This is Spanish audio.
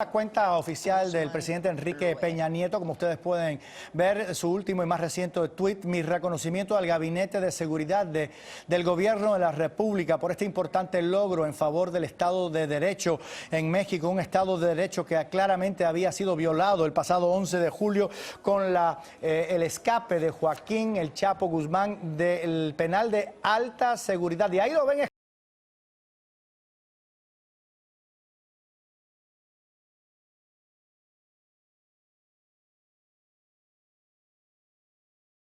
La cuenta oficial del presidente Enrique Peña Nieto, como ustedes pueden ver, su último y más reciente tuit: mi reconocimiento al Gabinete de Seguridad del Gobierno de la República por este importante logro en favor del Estado de Derecho en México, un Estado de Derecho que claramente había sido violado el pasado 11 de julio con el escape de Joaquín El Chapo Guzmán del penal de alta seguridad. Y ahí lo ven